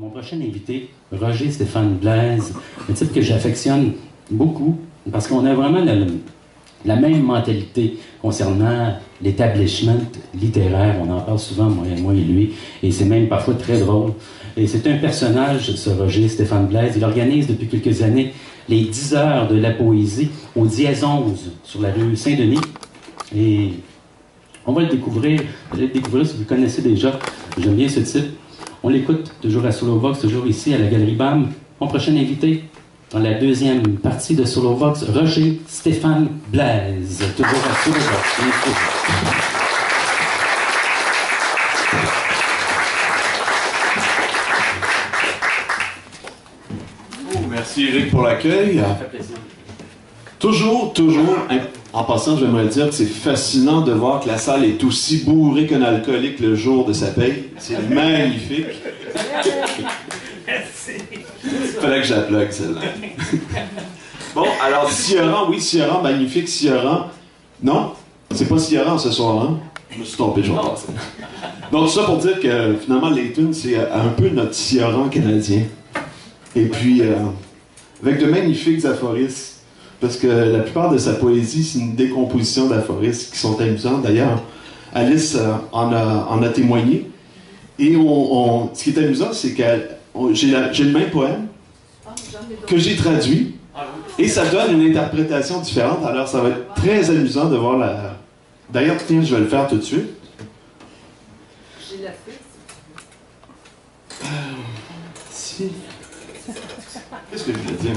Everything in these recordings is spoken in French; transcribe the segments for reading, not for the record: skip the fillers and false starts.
Mon prochain invité, Roger Stéphane Blaise, un type que j'affectionne beaucoup parce qu'on a vraiment la même mentalité concernant l'établissement littéraire. On en parle souvent, moi et lui, et c'est même parfois très drôle. Et c'est un personnage, ce Roger Stéphane Blaise. Il organise depuis quelques années les 10 heures de la poésie au Dièse 11 sur la rue Saint-Denis. Et on va le découvrir. Vous allez le découvrir si vous le connaissez déjà. J'aime bien ce type. On l'écoute toujours à Solovox, toujours ici à la Galerie BAM. Mon prochain invité, dans la deuxième partie de Solovox, Roger Stéphane Blaise. Toujours à Solovox. Merci Eric pour l'accueil. Ça fait plaisir. Toujours, en passant, j'aimerais dire que c'est fascinant de voir que la salle est aussi bourrée qu'un alcoolique le jour de sa paye. C'est magnifique. Merci. Fallait que j'applaudisse celle-là. Bon, alors Sioran, oui, Sioran, magnifique Sioran. Non, c'est pas Sioran ce soir, hein? Je me suis trompé, je vais passer. Donc tout ça pour dire que finalement Layton, c'est un peu notre Sioran canadien. Et puis, avec de magnifiques aphorismes, parce que la plupart de sa poésie, c'est une décomposition d'aphorismes qui sont amusants. D'ailleurs, Alice en a témoigné. Et ce qui est amusant, c'est que j'ai le même poème que j'ai traduit, et ça donne une interprétation différente. Alors, ça va être très amusant de voir la... D'ailleurs, tiens, je vais le faire tout de suite. J'ai la fête. Si... Qu'est-ce que je voulais dire?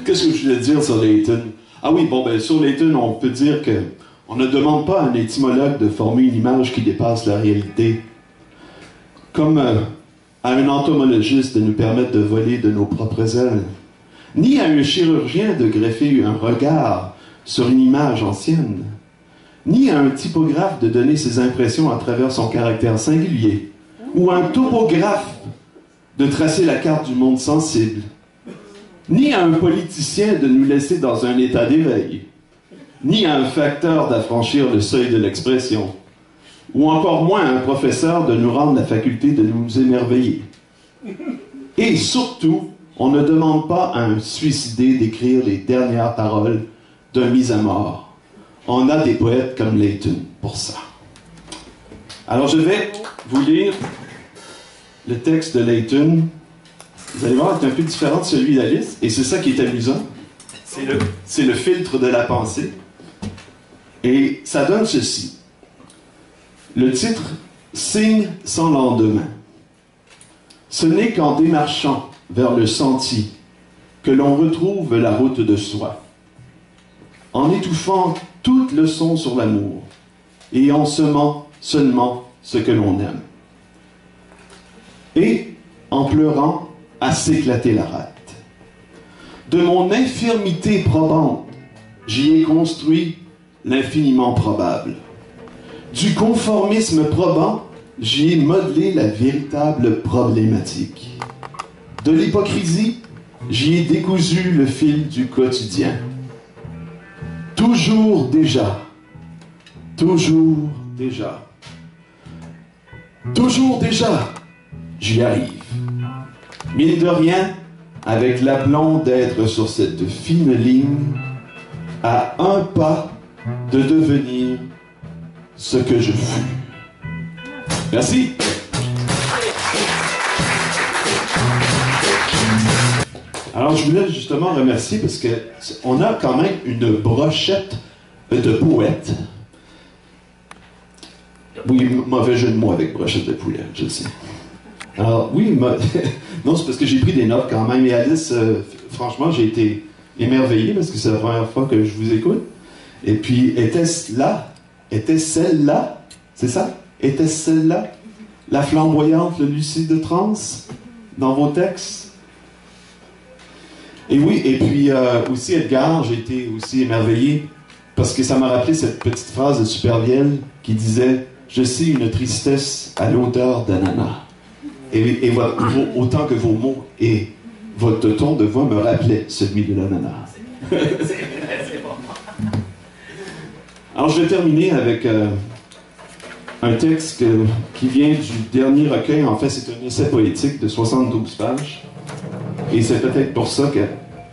Qu'est-ce que je voulais dire sur Layton? Ah oui, bon, ben sur Layton, on peut dire que on ne demande pas à un étymologue de former une image qui dépasse la réalité. Comme à un entomologiste de nous permettre de voler de nos propres ailes. Ni à un chirurgien de greffer un regard sur une image ancienne. Ni à un typographe de donner ses impressions à travers son caractère singulier. Ou à un topographe de tracer la carte du monde sensible, ni à un politicien de nous laisser dans un état d'éveil, ni à un facteur d'affranchir le seuil de l'expression, ou encore moins à un professeur de nous rendre la faculté de nous émerveiller. Et surtout, on ne demande pas à un suicidé d'écrire les dernières paroles d'un mis à mort. On a des poètes comme Layton pour ça. Alors je vais vous lire le texte de Layton. Vous allez voir, il est un peu différent de celui d'Alice, et c'est ça qui est amusant. C'est le filtre de la pensée. Et ça donne ceci. Le titre « Signe sans lendemain ». Ce n'est qu'en démarchant vers le sentier que l'on retrouve la route de soi. En étouffant toute leçon sur l'amour, et en semant seulement ce que l'on aime. Et, en pleurant, à s'éclater la rate. De mon infirmité probante, j'y ai construit l'infiniment probable. Du conformisme probant, j'y ai modelé la véritable problématique. De l'hypocrisie, j'y ai décousu le fil du quotidien. Toujours déjà, j'y arrive. Mine de rien, avec l'aplomb d'être sur cette fine ligne, à un pas de devenir ce que je fus. Merci. Alors, je voulais justement remercier parce que on a quand même une brochette de poètes. Oui, mauvais jeu de mots avec brochette de poulet, je le sais. Alors, oui, non, c'est parce que j'ai pris des notes quand même. Et Alice, franchement, j'ai été émerveillé parce que c'est la première fois que je vous écoute. Et puis, était-ce là? Était celle-là? C'est ça? Était celle-là? La flamboyante, le lucide de trance? Dans vos textes? Et oui, et puis aussi Edgar, j'ai été aussi émerveillé parce que ça m'a rappelé cette petite phrase de Supervielle qui disait « Je sais une tristesse à l'odeur d'ananas ». Et autant que vos mots et votre ton de voix me rappelaient celui de l'ananas. Alors je vais terminer avec un texte qui vient du dernier recueil. En fait, c'est un essai poétique de 72 pages. Et c'est peut-être pour ça que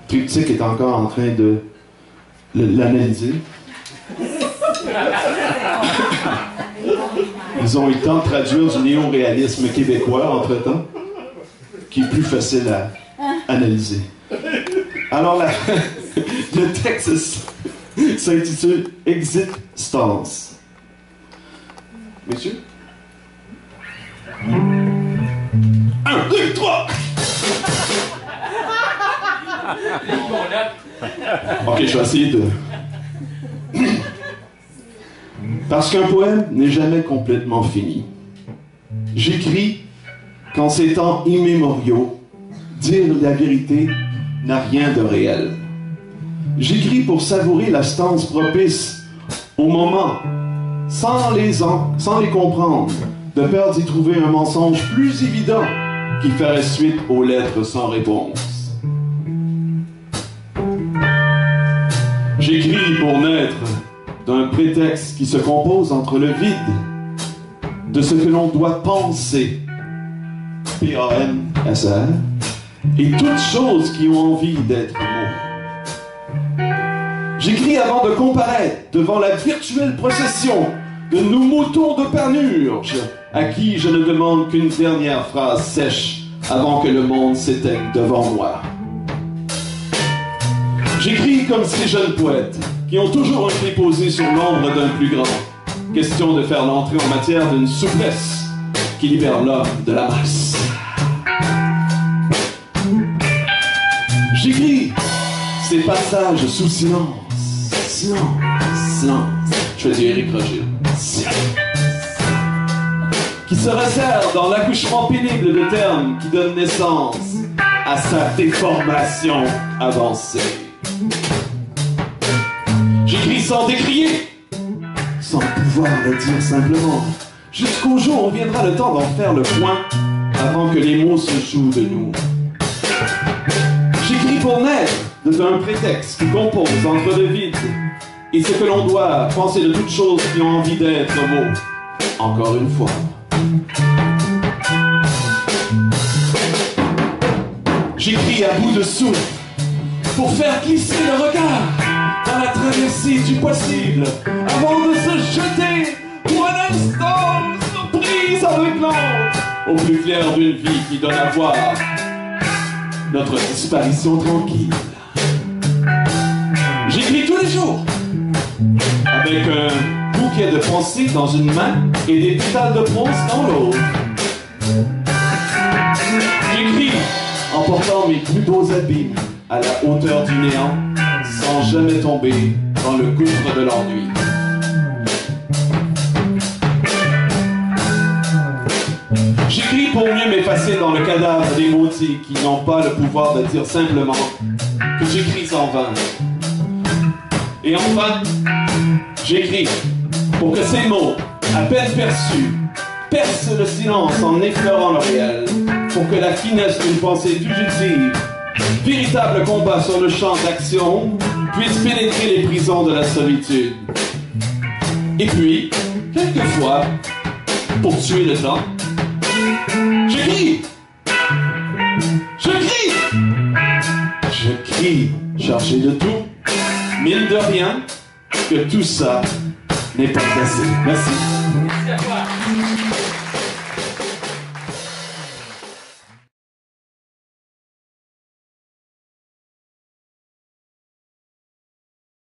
Triptyque est encore en train de l'analyser. Ils ont eu le temps de traduire du néo-réalisme québécois entre-temps, qui est plus facile à analyser. Alors, le texte s'intitule Existence. Messieurs? 1, 2, 3! Ok, je vais essayer de... Parce qu'un poème n'est jamais complètement fini. J'écris qu'en ces temps immémoriaux, dire la vérité n'a rien de réel. J'écris pour savourer la stance propice au moment, sans les comprendre, de peur d'y trouver un mensonge plus évident qui ferait suite aux lettres sans réponse. J'écris pour naître d'un prétexte qui se compose entre le vide de ce que l'on doit penser, P-A-N-S-R, et toutes choses qui ont envie d'être mots. J'écris avant de comparaître devant la virtuelle procession de nos moutons de Panurge, à qui je ne demande qu'une dernière phrase sèche avant que le monde s'éteigne devant moi. J'écris comme ces jeunes poètes qui ont toujours un pied posé sur l'ombre d'un plus grand. Question de faire l'entrée en matière d'une souplesse qui libère l'homme de la masse. J'écris ces passages sous silence. Silence. Je fais du Éric Roger. Silence. Qui se resserre dans l'accouchement pénible de termes qui donnent naissance à sa déformation avancée. J'écris sans décrier, sans pouvoir le dire simplement, jusqu'au jour où viendra le temps d'en faire le point, avant que les mots se jouent de nous. J'écris pour naître d'un prétexte qui compose entre le vide et ce que l'on doit penser de toutes choses qui ont envie d'être mots. Encore une fois. J'écris à bout de souffle pour faire glisser le regard dans la traversée du possible, avant de se jeter pour un instant surprise aveuglante au plus clair d'une vie qui donne à voir notre disparition tranquille. J'écris tous les jours avec un bouquet de pensées dans une main et des pétales de bronze dans l'autre. J'écris en portant mes plus beaux habits à la hauteur du néant, sans jamais tomber dans le gouffre de l'ennui. J'écris pour mieux m'effacer dans le cadavre des maudits qui n'ont pas le pouvoir de dire simplement que j'écris en vain. Et enfin, j'écris pour que ces mots, à peine perçus, percent le silence en effleurant le réel, pour que la finesse d'une pensée fugitive, véritable combat sur le champ d'action, puisse pénétrer les prisons de la solitude. Et puis, quelquefois, pour tuer le temps, je crie, chargé de tout, mine de rien, que tout ça n'est pas assez. Merci.